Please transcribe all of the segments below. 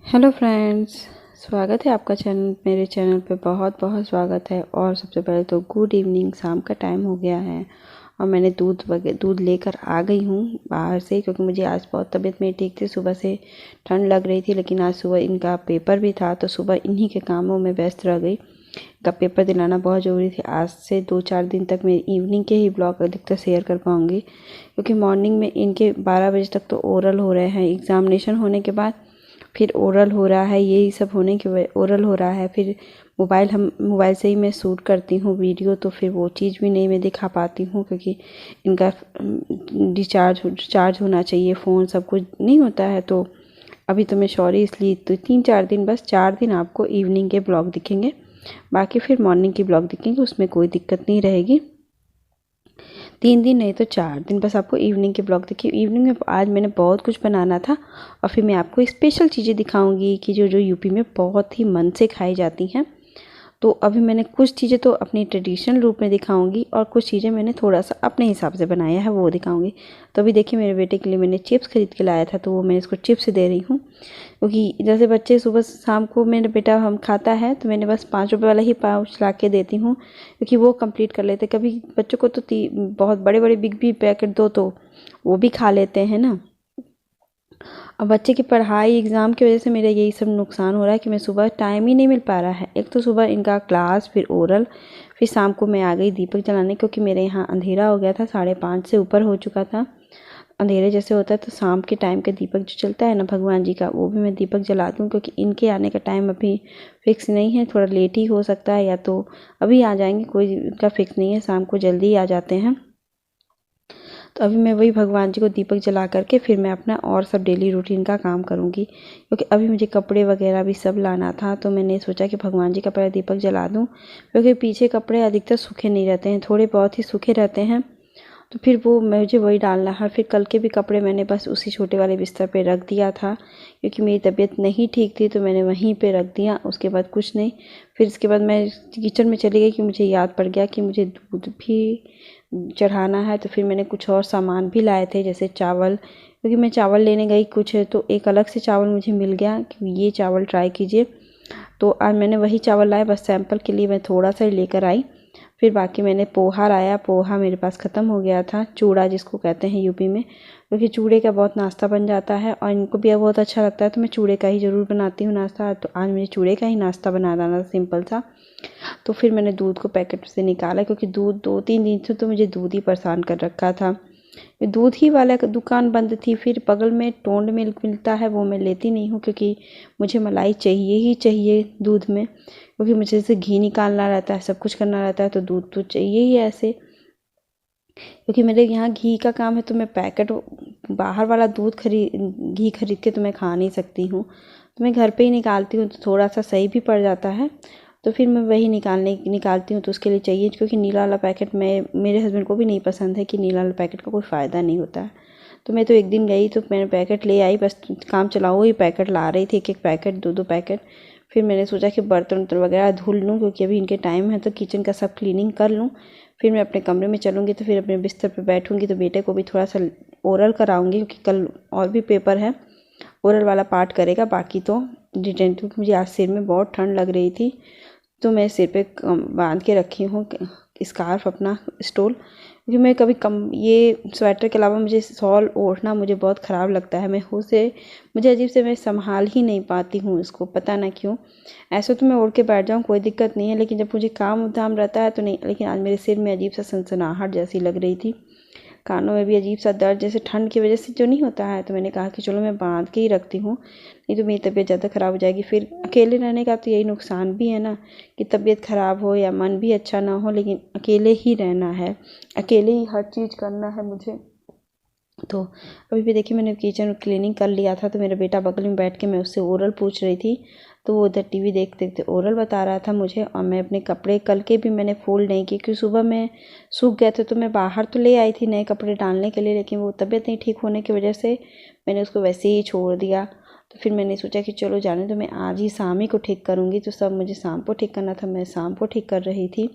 Hello friends, स्वागत है आपका मेरे चैनल पे। बहुत बहुत स्वागत है। और सबसे पहले तो गुड इवनिंग। शाम का टाइम हो गया है और मैंने दूध लेकर आ गई हूँ बाहर से, क्योंकि मुझे आज बहुत तबीयत मेरी ठीक थी। सुबह से ठंड लग रही थी, लेकिन आज सुबह इनका पेपर भी था तो सुबह इन्हीं के कामों में व्यस्त रह गई। इनका पेपर दिलाना बहुत ज़रूरी थी। आज से 2-4 दिन तक मैं इवनिंग के ही ब्लॉग अधिकतर शेयर कर पाऊँगी, क्योंकि मॉर्निंग में इनके 12 बजे तक तो ओरल हो रहे हैं। एग्ज़ामिनेशन होने के बाद फिर ओरल हो रहा है, यही सब होने के वजह ओरल हो रहा है। फिर मोबाइल से ही मैं शूट करती हूँ वीडियो, तो फिर वो चीज़ भी नहीं मैं दिखा पाती हूँ, क्योंकि इनका चार्ज होना चाहिए, फ़ोन सब कुछ नहीं होता है। तो अभी तो मैं सॉरी, इसलिए तो 3-4 दिन, बस 4 दिन आपको इवनिंग के ब्लॉग दिखेंगे, बाकी फिर मॉर्निंग के ब्लॉग दिखेंगे, उसमें कोई दिक्कत नहीं रहेगी। 3 दिन नहीं तो 4 दिन बस आपको इवनिंग के ब्लॉग देखिए। इवनिंग में आज मैंने बहुत कुछ बनाना था और फिर मैं आपको स्पेशल चीज़ें दिखाऊंगी कि जो जो यूपी में बहुत ही मन से खाई जाती हैं। तो अभी मैंने कुछ चीज़ें तो अपनी ट्रेडिशनल रूप में दिखाऊंगी और कुछ चीज़ें मैंने थोड़ा सा अपने हिसाब से बनाया है, वो दिखाऊंगी। तो अभी देखिए, मेरे बेटे के लिए मैंने चिप्स खरीद के लाया था, तो वो मैं इसको चिप्स दे रही हूँ, क्योंकि जैसे बच्चे सुबह शाम को मेरा बेटा हम खाता है, तो मैंने बस 5 रुपये वाला ही पाउच ला के देती हूँ, क्योंकि वो कंप्लीट कर लेते। कभी बच्चों को तो बहुत बड़े बड़े बिग भी पैकेट दो तो वो भी खा लेते हैं ना। अब बच्चे की पढ़ाई एग्ज़ाम की वजह से मेरा यही सब नुकसान हो रहा है कि मैं सुबह टाइम ही नहीं मिल पा रहा है। एक तो सुबह इनका क्लास, फिर ओरल, फिर शाम को मैं आ गई दीपक जलाने, क्योंकि मेरे यहाँ अंधेरा हो गया था, 5:30 से ऊपर हो चुका था। अंधेरे जैसे होता है तो शाम के टाइम का दीपक जो चलता है ना भगवान जी का, वो भी मैं दीपक जलाती हूँ, क्योंकि इनके आने का टाइम अभी फिक्स नहीं है। थोड़ा लेट ही हो सकता है, या तो अभी आ जाएंगे, कोई इनका फिक्स नहीं है, शाम को जल्दी ही आ जाते हैं। तो अभी मैं वही भगवान जी को दीपक जला करके फिर मैं अपना और सब डेली रूटीन का काम करूँगी, क्योंकि अभी मुझे कपड़े वगैरह भी सब लाना था। तो मैंने सोचा कि भगवान जी का पहले दीपक जला दूँ, क्योंकि पीछे कपड़े अधिकतर सूखे नहीं रहते हैं, थोड़े बहुत ही सूखे रहते हैं, तो फिर वो मुझे वही डालना है। फिर कल के भी कपड़े मैंने बस उसी छोटे वाले बिस्तर पे रख दिया था, क्योंकि मेरी तबीयत नहीं ठीक थी, तो मैंने वहीं पे रख दिया। उसके बाद कुछ नहीं। फिर इसके बाद मैं किचन में चली गई कि मुझे याद पड़ गया कि मुझे दूध भी चढ़ाना है। तो फिर मैंने कुछ और सामान भी लाए थे, जैसे चावल, क्योंकि मैं चावल लेने गई कुछ, तो एक अलग से चावल मुझे मिल गया कि ये चावल ट्राई कीजिए। तो आज मैंने वही चावल लाया, बस सैंपल के लिए मैं थोड़ा सा ही लेकर आई। फिर बाकी मैंने पोहा लाया, पोहा मेरे पास ख़त्म हो गया था, चूड़ा जिसको कहते हैं यूपी में, क्योंकि चूड़े का बहुत नाश्ता बन जाता है और इनको भी बहुत अच्छा लगता है, तो मैं चूड़े का ही ज़रूर बनाती हूँ नाश्ता। तो आज मुझे चूड़े का ही नाश्ता बनाना था, सिंपल सा। तो फिर मैंने दूध को पैकेट से निकाला, क्योंकि दूध 2-3 दिन से तो मुझे दूध ही परेशान कर रखा था। दूध ही वाला दुकान बंद थी, फिर बगल में टोंड मिल्क मिलता है, वो मैं लेती नहीं हूँ, क्योंकि मुझे मलाई चाहिए ही चाहिए दूध में, क्योंकि मुझे जैसे घी निकालना रहता है, सब कुछ करना रहता है, तो दूध तो चाहिए ही ऐसे। क्योंकि मेरे यहाँ घी का काम है, तो मैं पैकेट बाहर वाला घी खरीद के तो मैं खा नहीं सकती हूँ, तो मैं घर पे ही निकालती हूँ, तो थोड़ा सा सही भी पड़ जाता है। तो फिर मैं वही निकालती हूँ, तो उसके लिए चाहिए, क्योंकि नीला वाला पैकेट मेरे हस्बैंड को भी नहीं पसंद है, कि नीला वाला पैकेट का कोई फ़ायदा नहीं होता है। तो मैं तो एक दिन गई तो मैंने पैकेट ले आई, बस काम चलाओ ही पैकेट ला रही थी, एक पैकेट, 2-2 पैकेट। फिर मैंने सोचा कि बर्तन वर्तन वगैरह धुल लूँ, क्योंकि अभी इनके टाइम है, तो किचन का सब क्लीनिंग कर लूँ। फिर मैं अपने कमरे में चलूँगी, तो फिर अपने बिस्तर पर बैठूँगी, तो बेटे को भी थोड़ा सा ओरल कराऊँगी, क्योंकि कल और भी पेपर है, ओरल वाला पार्ट करेगा। बाकी तो रिटर्न, क्योंकि मुझे आज सिर में बहुत ठंड लग रही थी, तो मैं सिर पे बांध के रखी हूँ स्कार्फ अपना, स्टोल, क्योंकि मैं कभी ये स्वेटर के अलावा मुझे शॉल ओढ़ना मुझे बहुत ख़राब लगता है। मैं मुझे अजीब से, मैं संभाल ही नहीं पाती हूँ इसको, पता ना क्यों। ऐसे तो मैं ओढ़ के बैठ जाऊँ, कोई दिक्कत नहीं है, लेकिन जब मुझे काम धाम रहता है तो नहीं। लेकिन आज मेरे सिर में अजीब सा सनसनाहट जैसी लग रही थी, कानों में भी अजीब सा दर्द, जैसे ठंड की वजह से जो नहीं होता है। तो मैंने कहा कि चलो मैं बांध के ही रखती हूँ, नहीं तो मेरी तबीयत ज़्यादा ख़राब हो जाएगी। फिर अकेले रहने का तो यही नुकसान भी है ना, कि तबीयत ख़राब हो या मन भी अच्छा ना हो, लेकिन अकेले ही रहना है, अकेले ही हर चीज़ करना है मुझे। तो अभी भी देखिए, मैंने किचन क्लीनिंग कर लिया था, तो मेरा बेटा बगल में बैठ के मैं उससे ओरल पूछ रही थी, तो वो उधर टीवी देखते देखते ओरल बता रहा था मुझे। और मैं अपने कपड़े कल के भी मैंने फोल्ड नहीं किए, क्योंकि सुबह में सूख गए थे, तो मैं बाहर तो ले आई थी नए कपड़े डालने के लिए, लेकिन वो तबीयत नहीं ठीक होने की वजह से मैंने उसको वैसे ही छोड़ दिया। तो फिर मैंने सोचा कि चलो जाने, तो मैं आज ही शाम ही को ठीक करूँगी, तो सब मुझे शाम को ठीक करना था, मैं शाम को ठीक कर रही थी।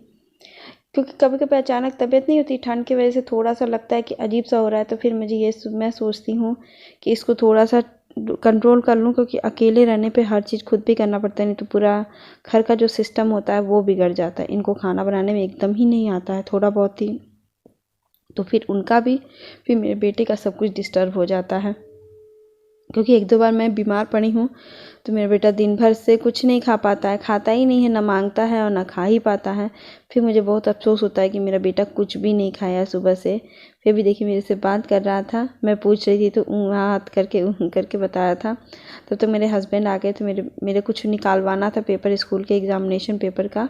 क्योंकि कभी कभी अचानक तबीयत नहीं होती, ठंड की वजह से थोड़ा सा लगता है कि अजीब सा हो रहा है, तो फिर मैं सोचती हूँ कि इसको थोड़ा सा कंट्रोल कर लूँ, क्योंकि अकेले रहने पे हर चीज़ खुद भी करना पड़ता है, नहीं तो पूरा घर का जो सिस्टम होता है वो बिगड़ जाता है। इनको खाना बनाने में एकदम ही नहीं आता है, थोड़ा बहुत ही, तो फिर उनका भी, फिर मेरे बेटे का सब कुछ डिस्टर्ब हो जाता है। क्योंकि एक दो बार मैं बीमार पड़ी हूँ तो मेरा बेटा दिन भर से कुछ नहीं खा पाता है, खाता ही नहीं है, ना मांगता है और ना खा ही पाता है। फिर मुझे बहुत अफसोस होता है कि मेरा बेटा कुछ भी नहीं खाया सुबह से। फिर भी देखिए मेरे से बात कर रहा था, मैं पूछ रही थी तो हाथ करके करके बता रहा था। तब तक मेरे हस्बैंड आ गए, तो मेरे कुछ निकालवाना था पेपर, स्कूल के एग्जामिनेशन पेपर का।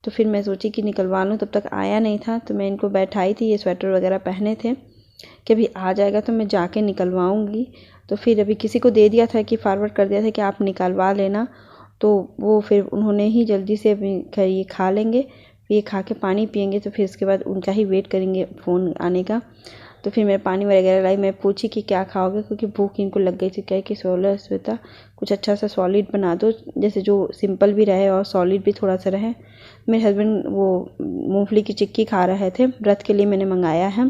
तो फिर मैं सोची कि निकलवा लूँ, तब तक आया नहीं था। तो मैं इनको बैठाई थी, ये स्वेटर वगैरह पहने थे कि अभी आ जाएगा तो मैं जाके निकलवाऊँगी। तो फिर अभी किसी को दे दिया था कि फॉरवर्ड कर दिया था कि आप निकलवा लेना। तो वो फिर उन्होंने ही जल्दी से ये खा लेंगे, ये खा के पानी पियेंगे, तो फिर उसके बाद उनका ही वेट करेंगे फ़ोन आने का। तो फिर मैं पानी वगैरह लाई, मैं पूछी कि क्या खाओगे, क्योंकि भूख इनको लग गई थी। क्या कि श्वेता कुछ अच्छा सा सॉलिड बना दो, जैसे जो सिंपल भी रहे और सॉलिड भी थोड़ा सा रहे। मेरे हस्बैंड वो मूंगफली की चिक्की खा रहे थे, व्रत के लिए मैंने मंगाया है।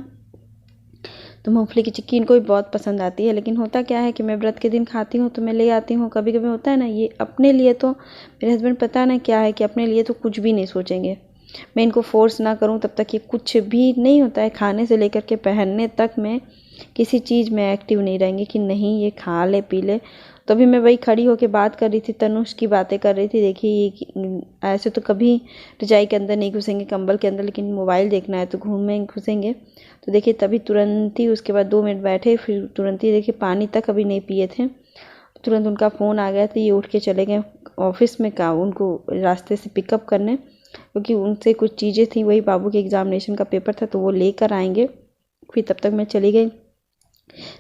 तो मूंगफली की चिक्की इनको भी बहुत पसंद आती है। लेकिन होता क्या है कि मैं व्रत के दिन खाती हूँ तो मैं ले आती हूँ। कभी कभी होता है ना, ये अपने लिए तो मेरे हस्बैंड पता ना क्या है कि अपने लिए तो कुछ भी नहीं सोचेंगे। मैं इनको फोर्स ना करूँ तब तक ये कुछ भी नहीं होता है। खाने से लेकर के पहनने तक में किसी चीज़ में एक्टिव नहीं रहेंगे कि नहीं ये खा ले पी ले। तो अभी मैं वही खड़ी होकर बात कर रही थी, तनुष की बातें कर रही थी। देखिए ये ऐसे तो कभी रजाई के अंदर नहीं घुसेंगे, कंबल के अंदर, लेकिन मोबाइल देखना है तो घुसेंगे। तो देखिए तभी तुरंत ही उसके बाद 2 मिनट बैठे, फिर तुरंत ही देखिए पानी तक अभी नहीं पिए थे, तुरंत उनका फ़ोन आ गया था। ये उठ के चले गए ऑफिस में, का उनको रास्ते से पिकअप करने, क्योंकि उनसे कुछ चीज़ें थी, वही बाबू के एग्जामिनेशन का पेपर था तो वो लेकर आएंगे। फिर तब तक मैं चली गई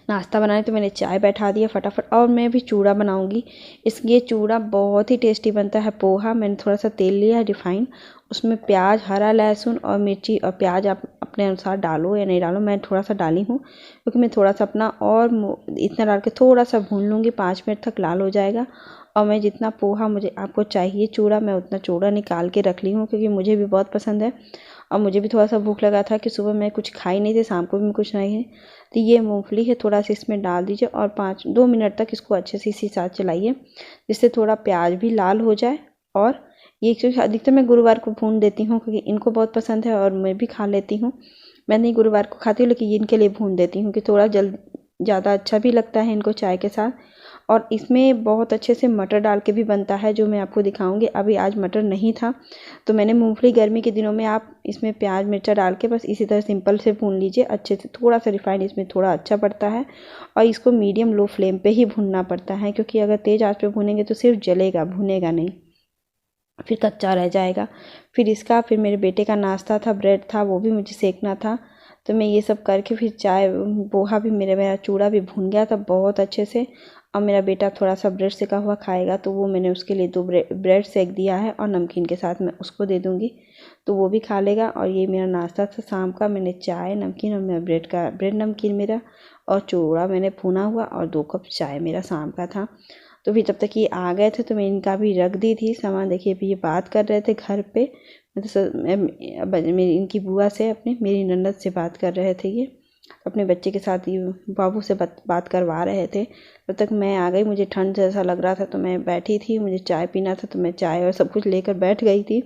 नाश्ता बनाने। तो मैंने चाय बैठा दिया फटाफट, और मैं भी चूड़ा बनाऊंगी। ये चूड़ा बहुत ही टेस्टी बनता है। पोहा मैंने थोड़ा सा तेल लिया है रिफाइन, उसमें प्याज, हरा लहसुन और मिर्ची और प्याज आप अपने अनुसार डालो या नहीं डालो, मैं थोड़ा सा डाली हूँ क्योंकि मैं थोड़ा सा अपना और इतना डाल के थोड़ा सा भून लूँगी, 5 मिनट तक लाल हो जाएगा। और मैं जितना पोहा मुझे आपको चाहिए चूड़ा, मैं उतना चूड़ा निकाल के रख ली हूँ, क्योंकि मुझे भी बहुत पसंद है। और मुझे भी थोड़ा सा भूख लगा था कि सुबह मैं कुछ खाई नहीं थी, शाम को भी कुछ नहीं है। तो ये मूंगफली है, थोड़ा सा इसमें डाल दीजिए और 2 मिनट तक इसको अच्छे से इसी साथ चलाइए, जिससे थोड़ा प्याज भी लाल हो जाए। और ये क्योंकि अधिकतर मैं गुरुवार को भून देती हूँ, क्योंकि इनको बहुत पसंद है और मैं भी खा लेती हूँ। मैं नहीं गुरुवार को खाती हूँ, लेकिन इनके लिए भून देती हूँ कि थोड़ा ज़्यादा अच्छा भी लगता है इनको चाय के साथ। और इसमें बहुत अच्छे से मटर डाल के भी बनता है, जो मैं आपको दिखाऊंगी। अभी आज मटर नहीं था तो मैंने मूंगफली, गर्मी के दिनों में आप इसमें प्याज मिर्चा डाल के बस इसी तरह सिंपल से भून लीजिए अच्छे से। थोड़ा सा रिफाइंड इसमें थोड़ा अच्छा पड़ता है, और इसको मीडियम लो फ्लेम पे ही भूनना पड़ता है, क्योंकि अगर तेज़ आंच पे भूनेंगे तो सिर्फ जलेगा, भुनेगा नहीं, फिर कच्चा रह जाएगा। फिर मेरे बेटे का नाश्ता था, ब्रेड था, वो भी मुझे सेकना था। तो मैं ये सब करके फिर चाय, पोहा भी मेरा चूड़ा भी भून गया था बहुत अच्छे से। और मेरा बेटा थोड़ा सा ब्रेड सेका हुआ खाएगा, तो वो मैंने उसके लिए 2 ब्रेड सेक दिया है, और नमकीन के साथ मैं उसको दे दूँगी तो वो भी खा लेगा। और ये मेरा नाश्ता था शाम का। मैंने चाय, नमकीन और मेरा ब्रेड नमकीन मेरा, और चूड़ा मैंने भुना हुआ, और 2 कप चाय मेरा शाम का था। तो फिर तब तक ये आ गए थे तो मैं इनका भी रख दी थी सामान। देखिए अभी ये बात कर रहे थे घर पे, मेरी इनकी बुआ से, मेरी ननद से बात कर रहे थे। ये अपने बच्चे के साथ ये बाबू से बात करवा रहे थे। तब तक मैं आ गई, मुझे ठंड जैसा लग रहा था तो मैं बैठी थी, मुझे चाय पीना था तो मैं चाय और सब कुछ लेकर बैठ गई थी।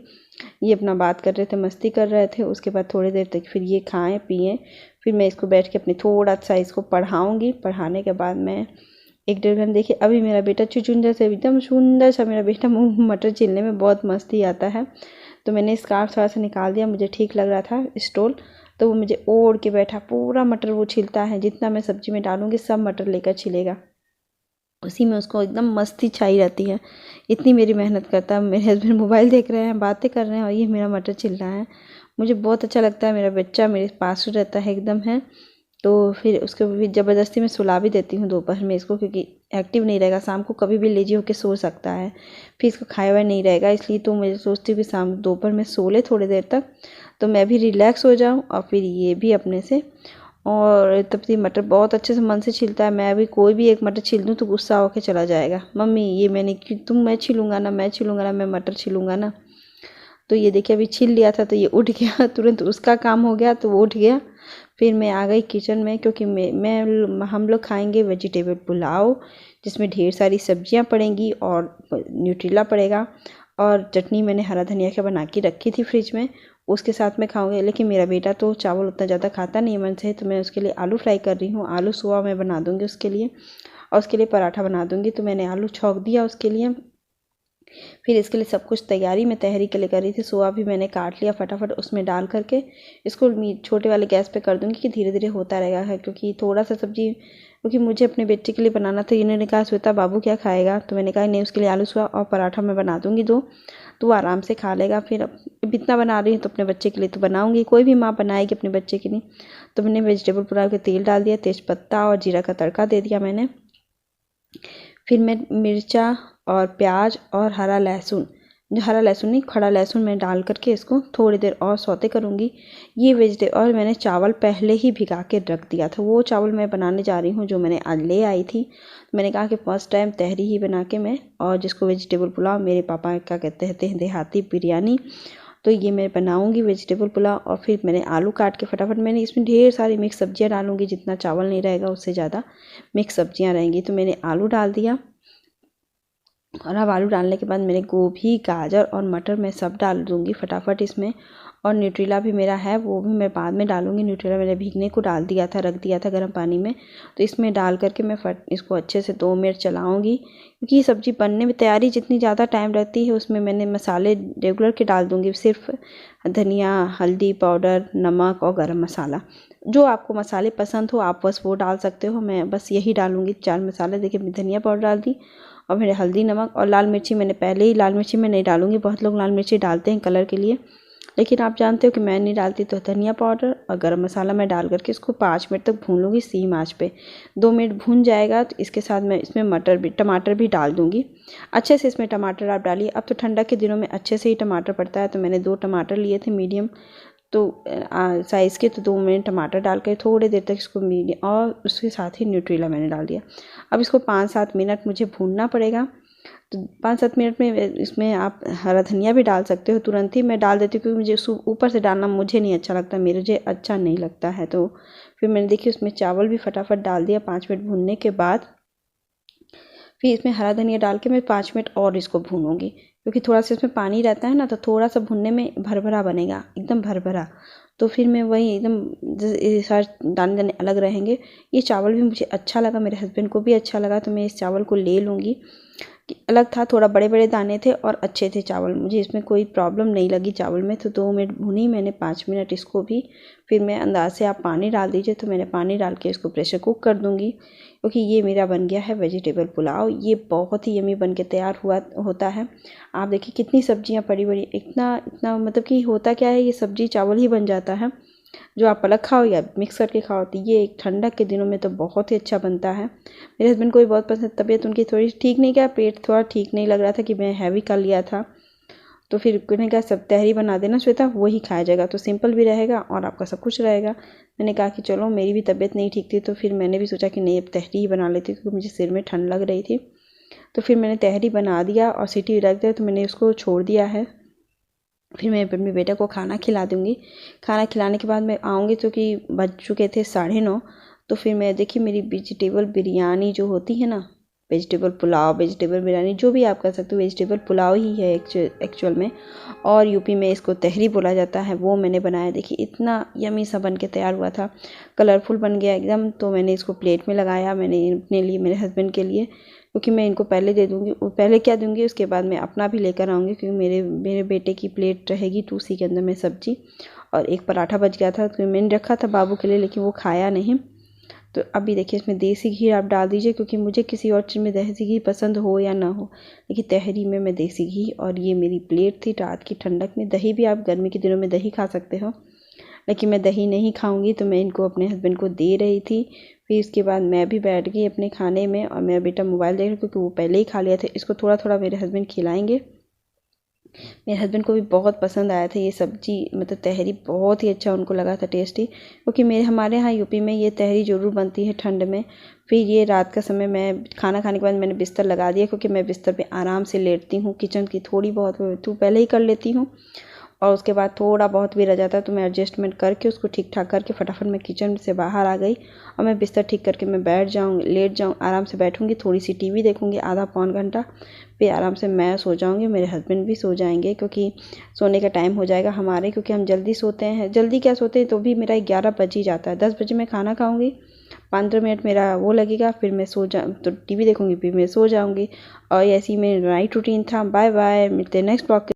ये अपना बात कर रहे थे, मस्ती कर रहे थे। उसके बाद थोड़ी देर तक फिर ये खाएं पिएँ, फिर मैं इसको बैठ के अपनी थोड़ा सा इसको पढ़ाऊँगी। पढ़ाने के बाद मैं 1 डेढ़ घंटे, देखिए अभी मेरा बेटा चुचुंदर से, एकदम सुंदर सा मेरा बेटा मटर छीलने में बहुत मस्ती आता है। तो मैंने स्कार्फ थोड़ा सा निकाल दिया, मुझे ठीक लग रहा था स्टोल, तो वो मुझे ओढ़ के बैठा, पूरा मटर वो छीलता है, जितना मैं सब्जी में डालूंगी सब मटर लेकर छिलेगा। उसी में उसको एकदम मस्ती छाई रहती है, इतनी मेरी मेहनत करता है। मेरे हस्बैंड मोबाइल देख रहे हैं, बातें कर रहे हैं, और ये मेरा मटर छिल रहा है। मुझे बहुत अच्छा लगता है, मेरा बच्चा मेरे पास रहता है एकदम है। तो फिर उसको भी ज़बरदस्ती में सुला भी देती हूँ दोपहर में इसको, क्योंकि एक्टिव नहीं रहेगा, शाम को कभी भी लेजी होकर सो सकता है, फिर इसको खाया हुआ नहीं रहेगा। इसलिए तो मैं सोचती हूँ कि शाम दोपहर में सो ले थोड़ी देर तक, तो मैं भी रिलैक्स हो जाऊँ और फिर ये भी अपने से। और तब से मटर बहुत अच्छे से मन से छिलता है। मैं अभी कोई भी एक मटर छील दूँ तो गुस्सा होकर चला जाएगा, मम्मी ये मैंने क्यों, मैं छीलूँगा ना, मैं मटर छीलूँगा ना। तो ये देखिए अभी छील लिया था तो ये उठ गया तुरंत, उसका काम हो गया तो वो उठ गया। फिर मैं आ गई किचन में, क्योंकि हम लोग खाएंगे वेजिटेबल पुलाव, जिसमें ढेर सारी सब्जियां पड़ेंगी और न्यूट्रीला पड़ेगा, और चटनी मैंने हरा धनिया का बना के रखी थी फ्रिज में, उसके साथ में खाऊंगी। लेकिन मेरा बेटा तो चावल उतना ज़्यादा खाता नहीं मन से, तो मैं उसके लिए आलू फ्राई कर रही हूँ। आलू सुबह मैं बना दूँगी उसके लिए, और उसके लिए पराठा बना दूँगी। तो मैंने आलू छौंक दिया उसके लिए। फिर इसके लिए सब कुछ तैयारी मैं तहरी के लिए कर रही थी। सोया भी मैंने काट लिया फटाफट उसमें डाल करके, इसको छोटे वाले गैस पे कर दूंगी कि धीरे धीरे होता रहेगा है, क्योंकि थोड़ा सा सब्जी, क्योंकि मुझे अपने बेटे के लिए बनाना था। इन्होंने कहा श्वेता बाबू क्या खाएगा, तो मैंने कहा नहीं, उसके लिए आलू सोया और पराठा मैं बना दूंगी दो, तो वो आराम से खा लेगा। फिर अब इतना बना रही हूँ तो अपने बच्चे के लिए तो बनाऊंगी, कोई भी माँ बनाएगी अपने बच्चे के लिए। तो मैंने वेजिटेबल पुलाव के तेल डाल दिया, तेज़पत्ता और जीरा का तड़का दे दिया मैंने। फिर मैं मिर्चा और प्याज और हरा लहसुन, जो हरा लहसुन नहीं खड़ा लहसुन, मैं डाल करके इसको थोड़ी देर और सौते करूँगी। ये वेजिटेबल, और मैंने चावल पहले ही भिगा के रख दिया था। वो चावल मैं बनाने जा रही हूँ जो मैंने आज ले आई थी। मैंने कहा कि फर्स्ट टाइम तहरी ही बना के मैं, और जिसको वेजिटेबल पुलाव मेरे पापा क्या कहते हैं देहाती बिरयानी, तो ये मैं बनाऊंगी वेजिटेबल पुलाव। और फिर मैंने आलू काट के फटाफट, मैंने इसमें ढेर सारी मिक्स सब्जियां डालूंगी, जितना चावल नहीं रहेगा उससे ज़्यादा मिक्स सब्जियां रहेंगी। तो मैंने आलू डाल दिया, और अब आलू डालने के बाद मैंने गोभी, गाजर और मटर मैं सब डाल दूँगी फटाफट इसमें। और न्यूट्रीला भी मेरा है, वो भी मैं बाद में डालूँगी। न्यूट्रीला मैंने भीगने को डाल दिया था, रख दिया था गर्म पानी में। तो इसमें डाल करके मैं इसको अच्छे से 2 मिनट चलाऊँगी, क्योंकि ये सब्ज़ी बनने में तैयारी जितनी ज़्यादा टाइम रहती है, उसमें मैंने मसाले रेगुलर के डाल दूँगी, सिर्फ धनिया, हल्दी पाउडर, नमक और गरम मसाला। जो आपको मसाले पसंद हो आप बस वो डाल सकते हो। मैं बस यही डालूँगी 4 मसाले। देखिए धनिया पाउडर डाल दी, और मेरे हल्दी, नमक और लाल मिर्ची मैंने पहले ही, लाल मिर्ची मैं नहीं डालूंगी, बहुत लोग लाल मिर्ची डालते हैं कलर के लिए, लेकिन आप जानते हो कि मैं नहीं डालती। तो धनिया पाउडर और गरम मसाला मैं डाल करके इसको 5 मिनट तक भून लूँगी सीम आंच पे। 2 मिनट भून जाएगा तो इसके साथ मैं इसमें टमाटर भी डाल दूँगी। अच्छे से इसमें टमाटर आप डालिए। अब तो ठंडक के दिनों में अच्छे से ही टमाटर पड़ता है, तो मैंने 2 टमाटर लिए थे मीडियम तो साइज़ के। तो 2 मिनट टमाटर डाल कर थोड़ी देर तक इसको मीडियम, और उसके साथ ही न्यूट्रीला मैंने डाल दिया। अब इसको 5-7 मिनट मुझे भूनना पड़ेगा। तो 5-7 मिनट में इसमें आप हरा धनिया भी डाल सकते हो, तुरंत ही मैं डाल देती हूँ, क्योंकि मुझे ऊपर से डालना मुझे नहीं अच्छा लगता, मुझे अच्छा नहीं लगता है। तो फिर मैंने देखिए उसमें चावल भी फटाफट डाल दिया 5 मिनट भूनने के बाद। फिर इसमें हरा धनिया डाल के मैं 5 मिनट और इसको भूनूंगी, क्योंकि थोड़ा सा इसमें पानी रहता है ना, तो थोड़ा सा भुनने में भरभरा बनेगा, एकदम भरभरा। तो फिर मैं वही एकदम सारे दाने दाने अलग रहेंगे। ये चावल भी मुझे अच्छा लगा, मेरे हस्बैंड को भी अच्छा लगा, तो मैं इस चावल को ले लूँगी। अलग था, थोड़ा बड़े बड़े दाने थे और अच्छे थे चावल, मुझे इसमें कोई प्रॉब्लम नहीं लगी चावल में। तो 2 मिनट भुनी मैंने, 5 मिनट इसको भी। फिर मैं अंदाज से आप पानी डाल दीजिए, तो मैंने पानी डाल के इसको प्रेशर कुक कर दूँगी, क्योंकि ये मेरा बन गया है वेजिटेबल पुलाव। ये बहुत ही यमी बन के तैयार होता है। आप देखिए कितनी सब्जियां पड़ी बड़ी, इतना इतना मतलब कि होता क्या है, ये सब्जी चावल ही बन जाता है। जो आप अलग खाओ या मिक्स करके खाओ, तो ये ठंडक के दिनों में तो बहुत ही अच्छा बनता है। मेरे हस्बैंड को भी बहुत पसंद। तबीयत उनकी थोड़ी ठीक नहीं, क्या पेट थोड़ा ठीक नहीं लग रहा था कि मैं हैवी कर लिया था, तो फिर उन्होंने कहा सब तहरी बना देना श्वेता, वही खाया जाएगा, तो सिंपल भी रहेगा और आपका सब कुछ रहेगा। मैंने कहा कि चलो, मेरी भी तबीयत नहीं ठीक थी, तो फिर मैंने भी सोचा कि नहीं अब तहरी ही बना लेती, क्योंकि मुझे सिर में ठंड लग रही थी। तो फिर मैंने तहरी बना दिया और सीटी रख दिया, तो मैंने उसको छोड़ दिया है। फिर मैं अपने बेटे को खाना खिला दूँगी। खाना खिलाने के बाद मैं आऊँगी, तो कि बज चुके थे 9:30। तो फिर मैं देखिए मेरी वेजिटेबल बिरयानी जो होती है ना, वेजिटेबल पुलाव, वेजिटेबल बिरयानी जो भी आप कर सकते हो, वेजिटेबल पुलाव ही है एक्चुअल में, और यूपी में इसको तहरी बोला जाता है, वो मैंने बनाया। देखिए इतना यमी सा बन के तैयार हुआ था, कलरफुल बन गया एकदम। तो मैंने इसको प्लेट में लगाया, मैंने अपने लिए, मेरे हस्बैंड के लिए, क्योंकि मैं इनको पहले दे दूँगी, पहले क्या दूँगी उसके बाद मैं अपना भी लेकर आऊँगी, क्योंकि मेरे बेटे की प्लेट रहेगी, तो उसी के अंदर में सब्जी और एक पराठा बच गया था, तो मैंने रखा था बाबू के लिए, लेकिन वो खाया नहीं। तो अभी देखिए इसमें देसी घी आप डाल दीजिए, क्योंकि मुझे किसी और चीज़ में देसी घी पसंद हो या ना हो, लेकिन तहरी में मैं देसी घी। और ये मेरी प्लेट थी रात की ठंडक में। दही भी आप गर्मी के दिनों में दही खा सकते हो, लेकिन मैं दही नहीं खाऊंगी, तो मैं इनको अपने हस्बैंड को दे रही थी। फिर इसके बाद मैं भी बैठ गई अपने खाने में, और मेरा बेटा मोबाइल देख रहा, क्योंकि वो पहले ही खा लिया था। इसको थोड़ा थोड़ा मेरे हस्बैंड खिलाएंगे। मेरे हस्बैंड को भी बहुत पसंद आया था ये सब्जी, मतलब तहरी बहुत ही अच्छा उनको लगा था, टेस्टी। क्योंकि हमारे यहाँ यूपी में ये तहरी ज़रूर बनती है ठंड में। फिर ये रात का समय, मैं खाना खाने के बाद मैंने बिस्तर लगा दिया, क्योंकि मैं बिस्तर पे आराम से लेटती हूँ, किचन की थोड़ी बहुत तो पहले ही कर लेती हूँ, और उसके बाद थोड़ा बहुत भी रह जाता है तो मैं एडजस्टमेंट करके उसको ठीक ठाक करके फटाफट मैं किचन से बाहर आ गई और मैं बिस्तर ठीक करके मैं लेट जाऊँ, आराम से बैठूँगी, थोड़ी सी टीवी देखूँगी आधा पौन घंटा, फिर आराम से मैं सो जाऊँगी, मेरे हस्बैंड भी सो जाएंगे क्योंकि सोने का टाइम हो जाएगा हमारे, क्योंकि हम जल्दी सोते हैं। जल्दी क्या सोते हैं तो भी मेरा 11 बज ही जाता है। 10 बजे मैं खाना खाऊँगी, 15 मिनट मेरा वो लगेगा, फिर मैं तो टीवी देखूँगी, फिर मैं सो जाऊँगी। और ऐसी मेरी नाइट रूटीन था। बाय बाय, मिलते हैं नेक्स्ट ब्लॉग।